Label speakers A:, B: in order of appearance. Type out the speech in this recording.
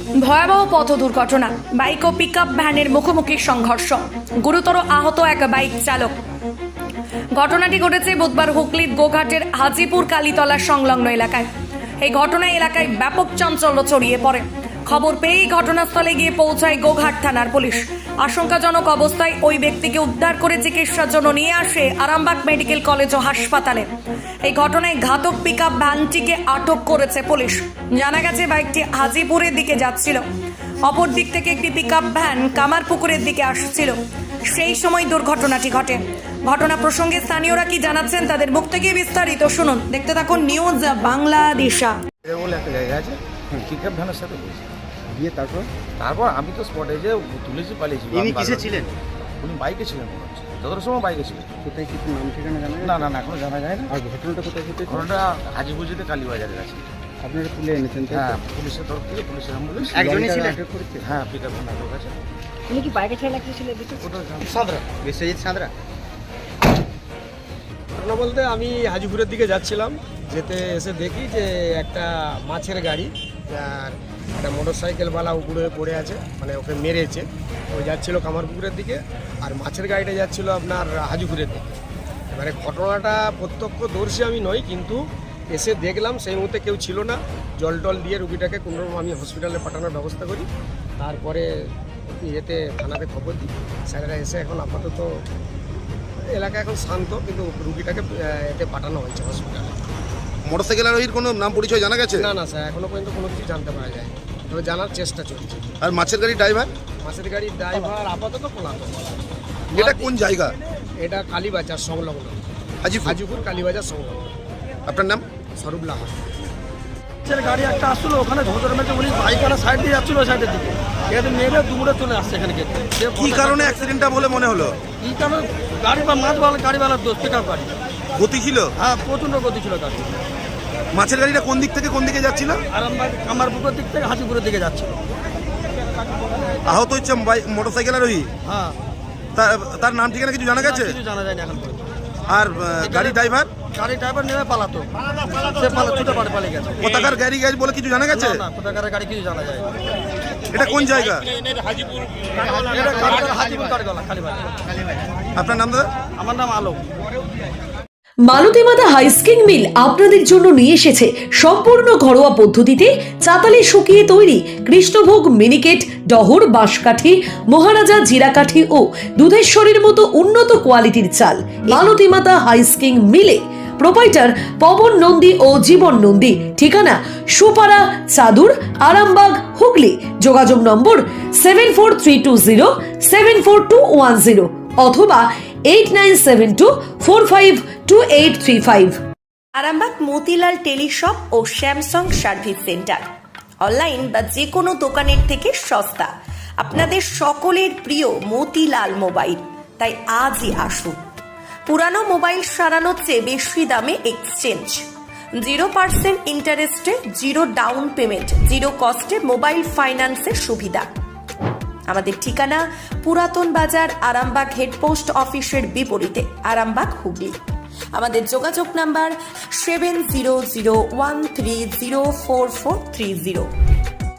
A: ভয়াবহ পথ দুর্ঘটনা, বাইক ও পিকআপ ভ্যানের মুখোমুখি সংঘর্ষ, গুরুতর আহত এক বাইক চালক। ঘটনাটি ঘটেছে বুধবার হুগলির গোঘাটের হাজিপুর কালীতলা সংলগ্ন এলাকায়। এই ঘটনায় এলাকায় ব্যাপক চাঞ্চল্য ছড়িয়ে পড়ে। খবর পেয়েই ঘটনাস্থলে গিয়ে পৌঁছায় গোঘাট থানার পুলিশ। আশঙ্কাজনক অবস্থায় ওই ব্যক্তিকে উদ্ধার করে চিকিৎসার জন্য নিয়ে আসে আরামবাগ মেডিকেল কলেজ ও হাসপাতালে। এই ঘটনায় ঘাতক পিকআপ ভ্যানটিকে আটক করেছে পুলিশ। জানা গেছে বাইকটি হাজিপুরের দিকে যাচ্ছিল, অপর দিক থেকে একটি পিকআপ ভ্যান কামারপুকুরের দিকে আসছিল। সেই সময় দুর্ঘটনাটি ঘটে। ঘটনা প্রসঙ্গে স্থানীয়রা কি জানাচ্ছেন তাদের মুখ থেকে বিস্তারিত শুনুন। দেখতে থাকুন নিউজ বাংলাদেশা।
B: বলে একটা জায়গা আছে, পিকআপ ভ্যানের সাথে বলছি
C: দিয়ে তারপর
B: আমি তো স্পটে যে তুলেছি পালিয়েছি।
C: ইনি কিসে ছিলেন?
B: উনি বাইকে ছিলেন মনে হচ্ছে, যতটা সময় বাইকে ছিলেন।
C: কোথায় কিছু নাম ঠিকানা জানেন?
B: না এখনো জানা যায় না।
C: আর ঘটনাটা কোথায় ঘটেছে?
B: ঘটনাটা হাজিপুজিতে কালীবাজারের আছে।
C: আপনারা তুলে এনেছেন তাই তো?
B: হ্যাঁ, পুলিশের তরফ থেকে, পুলিশের অ্যাম্বুলেন্স।
C: একজনই ছিলেন? আটক করেছে?
B: হ্যাঁ, পিকআপ ভ্যান আটক আছে।
D: উনি কি বাইকে ছেড়ে ছিলেন?
B: ওটা সাঁতরা
C: বিশ্বজিৎ সাঁতরা।
E: ঘটনা বলতে আমি হাজিপুরের দিকে যাচ্ছিলাম, যেতে এসে দেখি যে একটা মাছের গাড়ি আর একটা মোটর সাইকেলওয়ালা উপরে পড়ে আছে, মানে ওকে মেরেছে। ও যাচ্ছিল কামারপুকুরের দিকে, আর মাছের গাড়িটা যাচ্ছিল আপনার হাজিপুরের দিকে। এবারে ঘটনাটা প্রত্যক্ষদর্শী আমি নই, কিন্তু এসে দেখলাম সেই মুহূর্তে কেউ ছিল না। জল টল দিয়ে রুগীটাকে কোনোরকম আমি হসপিটালে পাঠানোর ব্যবস্থা করি। তারপরে ইয়েতে থানাতে খবর দিই, স্যারেরা এসে এখন আপাতত এলাকা এখন শান্ত, কিন্তু রুগীটাকে এতে পাঠানো হয়েছে হসপিটালে।
F: মোটরসাইকেল আরোহীর কোনো নাম পরিচয় জানা গেছে?
E: না স্যার, এখনো পর্যন্ত কোনো কিছু জানতে পারা যায়, তবে জানার চেষ্টা চলছে।
F: আর মাছের গাড়ি ড্রাইভার?
E: মাছের গাড়ির ড্রাইভার আপাতত পলাতক।
F: এটা কোন জায়গা?
E: এটা কালীবাজার সংলগ্ন, হাজিপুর কালীবাজার সংলগ্ন।
F: আপনার নাম?
E: স্বরূপ লাহা।
G: গাড়ি একটা আসলো, ওখানে ধরে মেরে উনি বাইকওয়ালা সাইড দিয়ে যাচ্ছিল ওই সাইডের দিকে, এখানে মেরে দুপুরে চলে আসছে এখানে গেছে।
F: কি কারণে অ্যাক্সিডেন্টটা বলে মনে হলো?
G: কি কারণে? গাড়ি বা মাছওয়ালা গাড়িওয়ালার দোষ, পিকআপ গাড়ি।
F: গতি ছিল?
G: হ্যাঁ, প্রচণ্ড গতি ছিল গাড়ি।
F: মাছের গাড়িটা কোন দিক থেকে কোন দিকে যাচ্ছিল?
G: আরামবাগ কামারপুকুরের দিক থেকে হাজিপুরের দিকে যাচ্ছিল।
F: আহত হচ্ছে মোটরসাইকেল আরোহী।
G: হ্যাঁ,
F: তার নাম ঠিকানা কিছু জানা গেছে?
G: কিছু জানা যায়নি এখন পর্যন্ত।
F: আর গাড়ি ড্রাইভার?
G: গাড়ি ড্রাইভার নেমে পালাতো, সে ছুটে পালিয়ে গেছে।
F: কোথাকার গাড়ি বলে কিছু জানা গেছে?
G: না, কোথাকার গাড়ি কিছু জানা যায়।
F: এটা কোন জায়গা?
G: এটা হাজিপুর কালীবাজার, কালীবাজার।
F: আপনার নাম দাদা?
G: আমার নাম আলোক।
H: মালতীমাতা হাইস্কিং মিল আপনাদের জন্য নিয়ে এসেছে সম্পূর্ণ ঘরোয়া পদ্ধতিতে চাতালে শুকিয়ে তৈরি কৃষ্ণভোগ মিনিকেট, ডহর, বাঁশকাঠি, মহারাজা জিরাকাঠি ও দুধেশ্বরীর মতো উন্নত কোয়ালিটির চাল। মালতীমাতা হাইস্কিং মিলে প্রোপাইটার পবন নন্দী ও জীবন নন্দী। ঠিকানা সুপারা, চাদুর, আরামবাগ, হুগলি। যোগাযোগ নম্বর 7432074210 অথবা 8972452835।
A: আরামবাগ মতিলাল টেলিশপ ও স্যামসাং সার্ভিস সেন্টার, অনলাইন বা যে কোনো দোকানের থেকে সস্তা। আপনাদের সকলের প্রিয় মতিলাল মোবাইল, তাই আজই আসুন। পুরানো মোবাইল সারানোর চেয়ে বেশি দামে এক্সচেঞ্জ, 0% ইন্টারেস্টে, 0 ডাউন পেমেন্ট, 0 কস্টে মোবাইল ফাইন্যান্সের সুবিধা। আমাদের ঠিকানা পুরাতন বাজার, আরামবাগ হেডপোস্ট অফিসের বিপরীতে, আরামবাগ, হুগলি। আমাদের যোগাযোগ নাম্বার 7001304430।